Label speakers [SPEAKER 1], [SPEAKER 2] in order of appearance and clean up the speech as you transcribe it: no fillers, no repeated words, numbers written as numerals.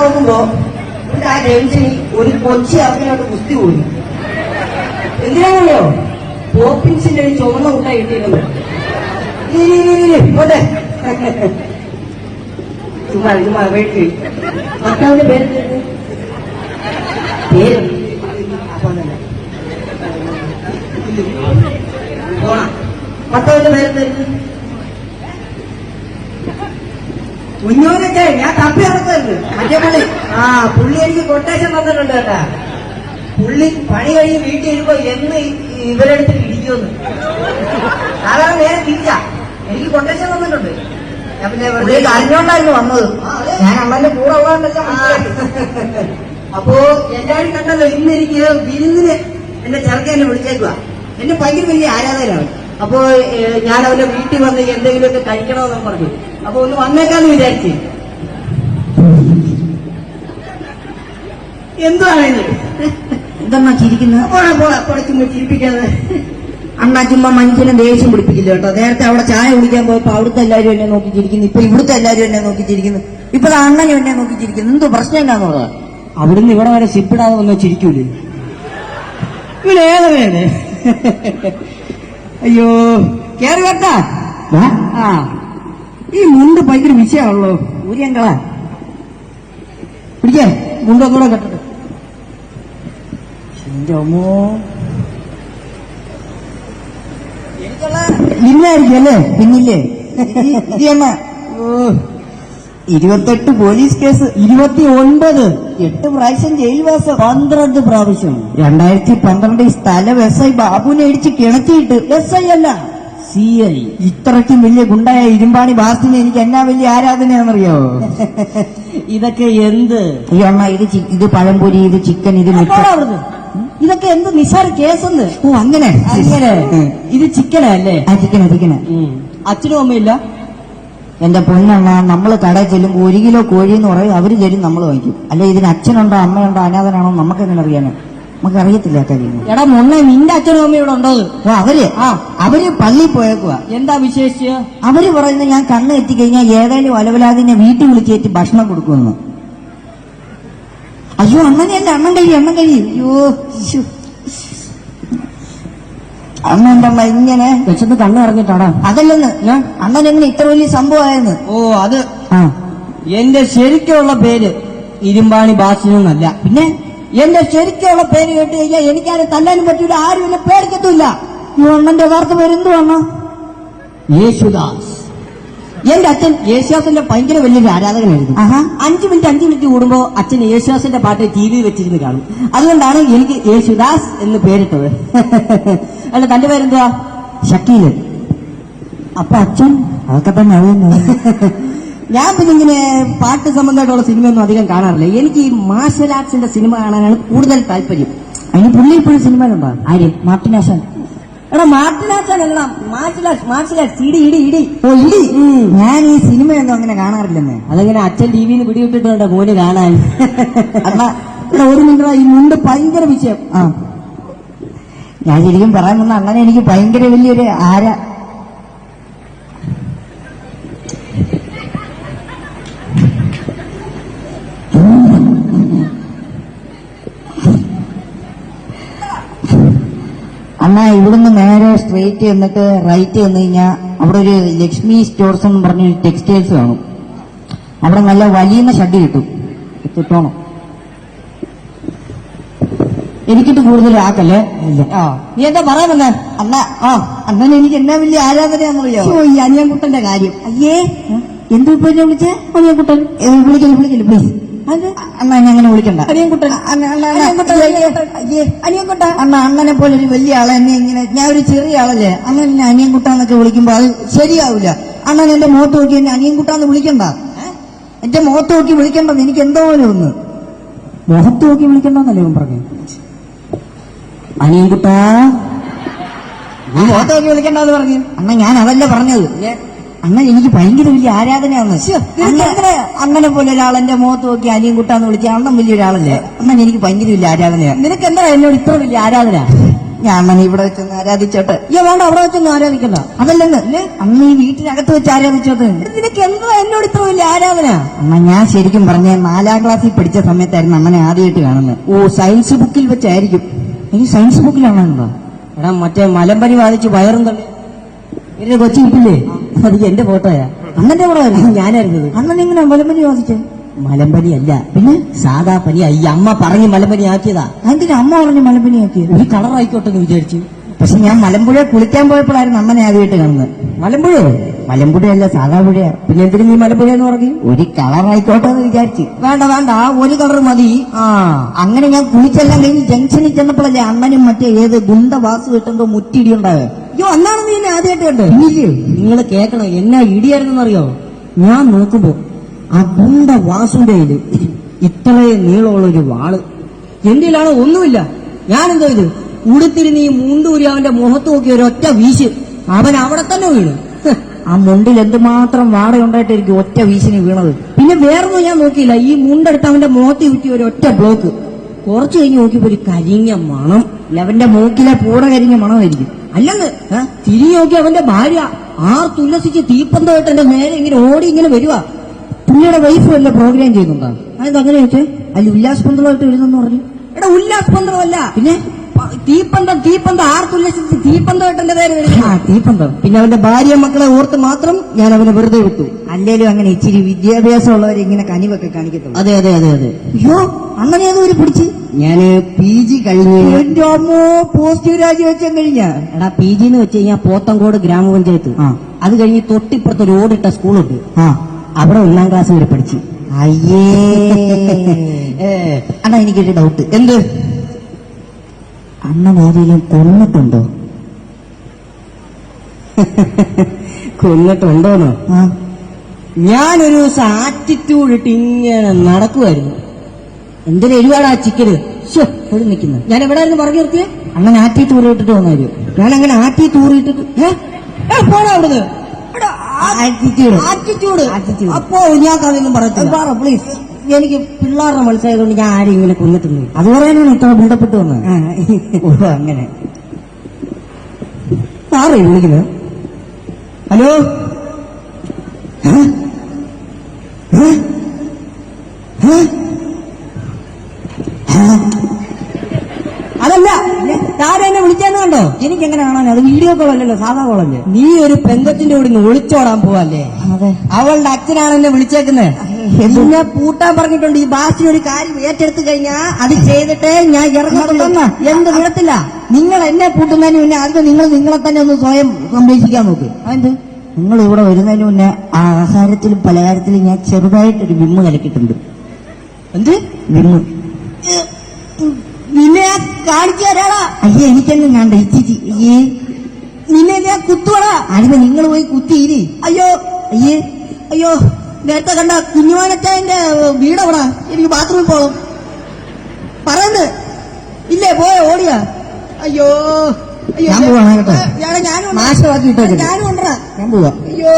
[SPEAKER 1] നോക്കുമ്പോ ആ ജംഗ്ഷനിൽ ഒരു കൊച്ചി അവനോട്ട് കുസ്തി പോയി. എന്തിനാണല്ലോ പോപ്പിൻസിന്റെ ഒരു ചുവന്ന മുട്ട കിട്ടിയിരുന്നത്. പോട്ടെ, ചുമ്മാ വീട്ടിൽ ഭർത്താവിന്റെ പേര് ഭർത്താവിന്റെ പേര് കുഞ്ഞോനൊക്കെ ഞാൻ തപ്പി നടക്കുന്നുണ്ട്. മറ്റേ പുള്ളി എനിക്ക് കൊട്ടേഷൻ തന്നിട്ടുണ്ട് കേട്ടാ. പുള്ളി പണി കഴിഞ്ഞ് വീട്ടിൽ വരുമ്പോ എന്ന് ഇവരെടുത്ത് ഇടിക്കുമെന്ന്. സാധാരണ നേരെ തിരിച്ചാ എനിക്ക് കൊട്ടേഷൻ തന്നിട്ടുണ്ട്. ഞാൻ പിന്നെ വെറുതെ അറിഞ്ഞോണ്ടായിരുന്നു വന്നത്. ഞാൻ അമ്മന്റെ കൂടെ ഉള്ളതുകൊണ്ടല്ല. അപ്പോ എല്ലാവരും കണ്ടല്ലോ, ഇന്ന് എനിക്ക് വിരുന്നിന് എന്റെ ചെറുക്കൻ എന്നെ വിളിച്ചേക്കുക. എന്നെ ഭയങ്കര വലിയ ആരാധകരാണ്. അപ്പോ ഞാൻ അവന്റെ വീട്ടിൽ വന്ന് എന്തെങ്കിലുമൊക്കെ കഴിക്കണമെന്ന് പറഞ്ഞു. അപ്പൊ ഒന്ന് വന്നേക്കാന്ന് വിചാരിച്ചു. എന്താണ്
[SPEAKER 2] എന്താ ചിരിക്കുന്നത്?
[SPEAKER 1] ചുമ്മാ ചിരിപ്പിക്കാതെ.
[SPEAKER 2] അണ്ണാ ചുമ്മാ മനുഷ്യനെ ദേഷ്യം പിടിപ്പിക്കില്ല കേട്ടോ. നേരത്തെ അവിടെ ചായ കുടിക്കാൻ പോയപ്പോ അവിടുത്തെ എല്ലാവരും എന്നെ നോക്കി ചിരിക്കുന്നു. ഇപ്പൊ ഇവിടുത്തെ എല്ലാവരും എന്നെ നോക്കി ചിരിക്കുന്നു. ഇപ്പൊ അണ്ണനും എന്നെ നോക്കി ചിരിക്കുന്നു. എന്തോ പ്രശ്നം എന്താന്നുള്ളതാ?
[SPEAKER 1] അവിടുന്ന് ഇവിടെ വരെ ഷിപ്പിടാതെ വന്നാൽ ചിരിക്കൂലേ? ഇവനേതവേനെ? അയ്യോ കേറി കേട്ടാ. ആ ഈ മുണ്ട് ഭയങ്കര വിഷയമാണല്ലോ. ഊരിയങ്കളാ പിടിക്കാൻ മുണ്ടൊന്നുകൂടെ കെട്ടട്ടെ. എന്റെ അമ്മോ, ഇന്നായിരിക്കും അല്ലേ? പിന്നില്ലേ? 28 പോലീസ് കേസ്, 29, 8 പ്രാവശ്യം ജയിൽവാസം, 12 പ്രാവശ്യം. 2012 സ്ഥലം SI ബാബുവിനെ ഇടിച്ച് കിണറ്റിയിട്ട്. SI അല്ല, CI. ഇത്രയ്ക്കും വലിയ ഗുണ്ടായ ഇരുമ്പാണി ബാസിനെ എനിക്ക് എന്നാ വലിയ ആരാധനയാണെന്നറിയാവോ? ഇതൊക്കെ എന്ത്?
[SPEAKER 2] ഈ അണ്ണ ഇത് പഴംപൊരി, ഇത് ചിക്കൻ, ഇത്
[SPEAKER 1] ഇതൊക്കെ എന്ത് നിസാര കേസെന്ന്.
[SPEAKER 2] ഓ അങ്ങനെ
[SPEAKER 1] അങ്ങനെ. ഇത് ചിക്കനല്ലേ?
[SPEAKER 2] ചിക്കന.
[SPEAKER 1] അച്ഛനും അമ്മയില്ല?
[SPEAKER 2] എന്റെ പൊന്നെണ്ണ, നമ്മള് കടയിൽ ചെല്ലുമ്പോ 1 കിലോ കോഴി എന്ന് പറയും, അവര് തരും, നമ്മൾ വാങ്ങിക്കും. അല്ല ഇതിന് അച്ഛനുണ്ടോ അമ്മയുണ്ടോ അനാഥനാണോ നമുക്കെങ്ങനെ അറിയാനോ? നമുക്ക് അറിയത്തില്ല കാര്യങ്ങൾ.
[SPEAKER 1] എടാ മൊണ്ണെ, നിന്റെ അച്ഛനും അമ്മയും ഇവിടെ ഉണ്ടോ?
[SPEAKER 2] ഓ അവര് പള്ളിയിൽ പോയേക്കുക.
[SPEAKER 1] എന്താ വിശേഷിച്ച്?
[SPEAKER 2] അവര് പറയുന്നത് ഞാൻ കണ്ണ് എത്തിക്കഴിഞ്ഞാൽ ഏതായാലും അലവലാതിനെ വീട്ടിൽ വിളിച്ചേറ്റ് ഭക്ഷണം കൊടുക്കുമെന്ന്. അയ്യോ അണ്ണനെയല്ല, അണ്ണൻ കഴിയും. അയ്യോ അണ്ണ ഇങ്ങനെ
[SPEAKER 1] വിശന്ന് കണ്ണ് ഇറങ്ങിട്ടാടാ.
[SPEAKER 2] അതല്ലെന്ന് അണ്ണൻ എങ്ങനെ ഇത്ര വലിയ സംഭവമായെന്ന്.
[SPEAKER 1] ഓ അത് എന്റെ ശരിക്കുള്ള പേര് ഇരുമ്പാണി ബാസിനൊന്നല്ല.
[SPEAKER 2] പിന്നെ
[SPEAKER 1] എന്റെ ശരിക്കുള്ള പേര് കേട്ട് കഴിഞ്ഞാൽ എനിക്കാരും തല്ലാനും പറ്റൂല, ആരും എന്നെ പേടിക്കത്തില്ല.
[SPEAKER 2] ഈ അണ്ണന്റെ വാർത്ത പേരെന്തു അണ്ണ?
[SPEAKER 1] യേശുദാസ്. എന്റെ അച്ഛൻ യേശുദാസിന്റെ ഭയങ്കര വലിയൊരു ആരാധകനായിരുന്നു. 5 മിനിറ്റ് കൂടുമ്പോ അച്ഛൻ യേശുദാസിന്റെ പാട്ട് TV വെച്ചിരുന്ന് കാണും. അതുകൊണ്ടാണ് എനിക്ക് യേശുദാസ് എന്ന് പേരിട്ടത്. അല്ല തന്റെ പേരെന്തുവാ?
[SPEAKER 2] ഷക്കീല്.
[SPEAKER 1] അപ്പൊ അച്ഛൻ?
[SPEAKER 2] അതൊക്കെ തന്നെ
[SPEAKER 1] ഞാൻ പിന്നെ ഇങ്ങനെ പാട്ട് സംബന്ധമായിട്ടുള്ള സിനിമയൊന്നും അധികം കാണാറില്ല. എനിക്ക് ഈ മാർഷൽ ആർട്സിന്റെ സിനിമ കാണാനാണ് കൂടുതൽ താല്പര്യം.
[SPEAKER 2] അതിന് പുള്ളി ഇപ്പോഴും സിനിമയിലുണ്ടോ?
[SPEAKER 1] ആര്?
[SPEAKER 2] മാർട്ടിനാശാൻ.
[SPEAKER 1] എടാ മാർട്ടിനാശാനല്ല, മാർഷൽ ആർട്സ്. ഇടി.
[SPEAKER 2] ഓ ഇടി. ഞാൻ ഈ സിനിമയൊന്നും അങ്ങനെ കാണാറില്ലെന്ന്.
[SPEAKER 1] അതങ്ങനെ അച്ഛൻ TVന്ന് പിടിവിട്ടിട്ടുണ്ട് മോന് കാണാൻ.
[SPEAKER 2] അണ്ണാ
[SPEAKER 1] ഒരു മിനിറ്റ്, ഈ മുണ്ട് ഭയങ്കര വിഷയം.
[SPEAKER 2] ഞാൻ ശരിക്കും പറയാൻ വന്ന അണ്ണനെ എനിക്ക് ഭയങ്കര വലിയൊരു അണ്ണ ഇവിടുന്ന് നേരെ സ്ട്രെയിറ്റ് എന്നിട്ട് റൈറ്റ് വന്നു കഴിഞ്ഞാൽ അവിടെ ഒരു ലക്ഷ്മി സ്റ്റോർസ് എന്ന് പറഞ്ഞൊരു ടെക്സ്റ്റൈൽസ് കാണും. അവിടെ നല്ല വലിയ ഷഡ് കിട്ടും. എനിക്കിട്ട് കൂടുതൽ ആക്കല്ലേ?
[SPEAKER 1] നീ എന്താ പറയാൻ വന്നേ?
[SPEAKER 2] അണ്ണൻ എനിക്ക് എന്നാ വലിയ ആരാധനയാണെന്നറിയോ?
[SPEAKER 1] ഈ അനിയൻകുട്ടന്റെ കാര്യം.
[SPEAKER 2] അയ്യേ എന്തു ഇപ്പൊ എന്നെ വിളിച്ചേ? അനിയൻകുട്ടൻ വിളിക്കല് പ്ലീസ്. അണ്ണ എന്നെ അങ്ങനെ വിളിക്കണ്ട. അണ്ണനെ പോലെ ഒരു വലിയ ആളെ എന്നെ ഇങ്ങനെ, ഞാൻ ഒരു ചെറിയ ആളല്ലേ, അണ്ണൻ എന്നെ അനിയൻകുട്ടാന്നൊക്കെ വിളിക്കുമ്പോ അത് ശരിയാവില്ല. അണ്ണൻ എന്റെ മുഖത്ത് നോക്കി എന്നെ അനിയൻകുട്ടാന്ന് വിളിക്കണ്ട. എന്റെ മുഖത്ത് നോക്കി വിളിക്കണ്ടെന്ന് എനിക്ക് എന്തോ പോലെ ഒന്ന്.
[SPEAKER 1] മുഖത്ത് നോക്കി വിളിക്കണ്ടെന്നല്ലേ പറഞ്ഞു? അനിയൻകുട്ടാ
[SPEAKER 2] മുഖത്ത് നോക്കി വിളിക്കണ്ടെന്ന് പറഞ്ഞു. അണ്ണ ഞാൻ അതല്ല പറഞ്ഞത്. അണ്ണൻ എനിക്ക് ഭയങ്കര വലിയ ആരാധനയാണ്. അണ്ണനെ പോലെ ഒരാൾ എന്റെ മുഖത്ത് നോക്കി അനിയൻകുട്ടാന്ന് വിളിച്ച അണ്ണൻ വലിയൊരാളല്ലേ. അണ്ണൻ എനിക്ക് ഭയങ്കര വലിയ ആരാധനയാണ്.
[SPEAKER 1] നിനക്ക് എന്താ എന്നോട് ഇത്ര വലിയ ആരാധന?
[SPEAKER 2] ഞാൻ അണ്ണനെ ഇവിടെ വെച്ചൊന്ന് ആരാധിച്ചോട്ടെ. വേണ്ട, അവിടെ വെച്ചൊന്ന് ആരാധിക്കണ്ട. അതല്ലെന്ന് അണ്ണ ഈ വീട്ടിനകത്ത് വെച്ച് ആരാധിച്ചോട്ടെ. നിനക്ക് എന്താ എന്നോട് ഇത്ര വലിയ ആരാധന? അണ്ണ ഞാൻ ശരിക്കും പറഞ്ഞ 4ാം ക്ലാസ്സിൽ പഠിച്ച സമയത്തായിരുന്നു അണ്ണനെ ആദ്യമായിട്ട് കാണുന്നത്. സയൻസ് ബുക്കിൽ വെച്ചായിരിക്കും. ഈ സയൻസ് ബുക്കിലാണോ? എടാ മറ്റേ മലമ്പനി ബാധിച്ച് വയറും തള്ളി എന്റെ കൊച്ചു കിട്ടില്ലേ, അത് എന്റെ ഫോട്ടോയാ. അണ്ണന്റെ കൂടെ ഞാനായിരുന്നത്. അണ്ണൻ എങ്ങനെ മലമ്പനി ബാധിച്ചേ? മലമ്പനി അല്ല, പിന്നെ സാധാ പനിയാ. ഈ അമ്മ പറഞ്ഞ് മലമ്പനി ആക്കിയതാ. അതിന് അമ്മ പറഞ്ഞ് മലമ്പനി ആക്കിയത്? ഒരു കളറായിക്കോട്ടെ എന്ന് വിചാരിച്ചു. പക്ഷെ ഞാൻ മലമ്പുഴ കുളിക്കാൻ പോയപ്പോഴായിരുന്നു അമ്മനെ ആദ്യമായിട്ട് കാണുന്നത്. മലമ്പുഴയല്ല, സാധാ പുഴയാ. പിന്നെ എന്തിനും നീ മലമ്പുഴ എന്ന് പറഞ്ഞു? ഒരു കളറായിക്കോട്ടെ എന്ന് വിചാരിച്ചു. വേണ്ട, ആ ഒരു കളർ മതി. അങ്ങനെ ഞാൻ കുളിച്ചെല്ലാം കഴിഞ്ഞ് ജംഗ്ഷനിൽ ചെന്നപ്പോഴല്ലേ അണ്ണനും മറ്റേ ഏത് ഗുണ്ട വാസു കിട്ടുമ്പോ മുറ്റിടി ഉണ്ടാവേ. അന്നാണ് നീ എന്നെ ആദ്യമായിട്ട് കണ്ടത്. ഇല്ലേ, നിങ്ങൾ കേൾക്കണം, എന്നാ ഇടിയായിരുന്നെന്നറിയോ? ഞാൻ നോക്കുമ്പോ ആ ഗുണ്ട വാസുന്റെ കയ്യില് ഇത്രയും നീളമുള്ളൊരു വാള്. എന്തിലാണ് ഒന്നുമില്ല. ഞാനെന്തോ ഇത് ഉടുത്തിരുന്ന് ഈ മുണ്ടൂരി അവന്റെ മുഖത്ത് നോക്കി ഒരൊറ്റ വീശ്, അവൻ അവിടെ തന്നെ വീണു. ആ മുണ്ടിൽ എന്തുമാത്രം വാടയുണ്ടായിട്ടായിരിക്കും ഒറ്റ വീശിന് വീണത്. പിന്നെ വേറൊന്നും ഞാൻ നോക്കിയില്ല. ഈ മുണ്ടെടുത്ത് അവന്റെ മുഖത്ത് ചുറ്റി ഒരൊറ്റ ബ്ലോക്ക്. കുറച്ചു കഴിഞ്ഞ് നോക്കിയപ്പോ ഒരു കരിഞ്ഞ മണം. അവന്റെ മൂക്കിലെ പൂട കരിഞ്ഞ മണമായിരിക്കും. അല്ലെന്ന് തിരിഞ്ഞു നോക്കി അവന്റെ ഭാര്യ ആർത്തുല്ലസിച്ച് തീപ്പന്തമായിട്ട് എന്റെ നേരെ ഇങ്ങനെ ഓടി ഇങ്ങനെ വരുവാ. പുള്ളിയുടെ വൈഫ് വല്ല പ്രോഗ്രാം ചെയ്യുന്നുണ്ടോ? അതെന്താ അങ്ങനെ വെച്ചേ? അതിൽ ഉല്ലാസ് പന്തളമായിട്ട് വരുന്നെന്ന് പറഞ്ഞു. എടാ ഉല്ലാസ് പന്തളമല്ല, പിന്നെ തീപ്പന്തം ആർത്തുല്ലസിച്ച് തീപ്പന്തമായിട്ട് എന്റെ നേരെ വരുന്നു. തീപ്പന്തം. പിന്നെ അവന്റെ ഭാര്യ മക്കളെ ഓർത്ത് മാത്രം ഞാൻ അവനെ വെറുതെ വിട്ടു. അല്ലേലും അങ്ങനെ ഇച്ചിരി വിദ്യാഭ്യാസം ഉള്ളവരെ ഇങ്ങനെ കനിവൊക്കെ കാണിക്കത്തുള്ളൂ. അതെ. അയ്യോ, അങ്ങനെ ഏതൊരു പിടിച്ച് ഞാന് PG കഴിഞ്ഞ്. എന്റെ അമ്മോ, പോസ്റ്റ് ഗ്രാജുവേഷൻ കഴിഞ്ഞ. എടാ PG എന്ന് വെച്ച് കഴിഞ്ഞാൽ പോത്തങ്കോട് ഗ്രാമപഞ്ചായത്ത്. അത് കഴിഞ്ഞ് തൊട്ടിപ്പുറത്ത് ഒരു ഓടിട്ട സ്കൂളുണ്ട്. അവിടെ 1ാം ക്ലാസ് വരെ പഠിച്ചു. അയ്യേ അണ്ണാ, എനിക്കൊരു ഡൗട്ട്. എന്ത്? അണ്ണൻ ആരെങ്കിലും കൊന്നിട്ടുണ്ടോ? കൊന്നിട്ടുണ്ടോന്നോ? ഞാനൊരു ദിവസം ആറ്റിറ്റ്യൂഡ് ഇട്ട് ഇങ്ങനെ നടക്കുമായിരുന്നു. എന്തൊരു എരിവാടാ ചിക്കന് ഒരു നിൽക്കുന്നത്. ഞാൻ എവിടെയായിരുന്നു പറഞ്ഞു നിർത്തിയേ? അങ്ങനെ ആറ്റിറ്റ്യൂഡ് ഇട്ടിട്ട് വന്നായിരുന്നു. ഞാൻ അങ്ങനെ ആറ്റിറ്റ്യൂഡ് ഇട്ടിട്ട് പോടാ അവിടുന്ന്. ആറ്റിറ്റ്യൂഡ് അപ്പോ ഞാൻ കഥയൊന്നും പറയത്തില്ല. പ്ലീസ്, എനിക്ക് പിള്ളേരുടെ മനസ്സിലായതുകൊണ്ട് ഞാൻ ആരും ഇങ്ങനെ കൊന്നിട്ടുണ്ട്. അത് പറയാനാണ് ഇത്ര ബന്ധപ്പെട്ട് വന്നത്. അങ്ങനെ സാറേ വിളിക്കുന്നത്. ഹലോ, അതല്ല, താരെന്നെ വിളിച്ചെന്ന് കണ്ടോ? എനിക്കെങ്ങനെ കാണാൻ? അത് വീഡിയോ കോളല്ലോ, സാധാ കോളല്ലേ. നീ ഒരു പെങ്കത്തിന്റെ കൂടി ഒളിച്ചോടാൻ പോവല്ലേ? അവളുടെ അച്ഛനാണ് എന്നെ വിളിച്ചേക്കുന്നത്. എന്നെ പൂട്ടാൻ പറഞ്ഞിട്ടുണ്ട്. ഈ ബാസിന് ഒരു കാര്യം ഏറ്റെടുത്ത് കഴിഞ്ഞാ അത് ചെയ്തിട്ട് ഞാൻ ഇറങ്ങത്തുണ്ടെന്ന്. എന്ത് വിടത്തില്ല. നിങ്ങൾ എന്നെ പൂട്ടുന്നതിന് മുന്നേ ആദ്യം നിങ്ങളെ തന്നെ ഒന്ന് സ്വയം സംരക്ഷിക്കാൻ നോക്ക്. അതെന്ത്? നിങ്ങൾ ഇവിടെ വരുന്നതിന് മുന്നേ ആഹാരത്തിലും പലഹാരത്തിലും ഞാൻ ചെറുതായിട്ടൊരു വിമ്മ് കലക്കിയിട്ടുണ്ട്. എന്ത് വിമ്മ്? നിന്നെ ഞാൻ കാണിച്ചു തരാടാ. അയ്യേ, എനിക്കെന്നെ കണ്ട ഇച്ചിച്ചി. അയ്യേ, നിന്നെ ഞാൻ കുത്തുവാടാ. അതിന് നിങ്ങൾ പോയി കുത്തിയിരി. അയ്യോ, നേരത്തെ കണ്ട കുഞ്ഞുമാനച്ചായന്റെ വീടവിടാ. എനിക്ക് ബാത്റൂമിൽ പോകണം. പറയുന്നത് ഇല്ലേ? ഓടിയാ? അയ്യോ, ഞാൻ പോവാ കേട്ടോ. ഞാനും ഉണ്ടാ. ഞാൻ പോവാ. അയ്യോ.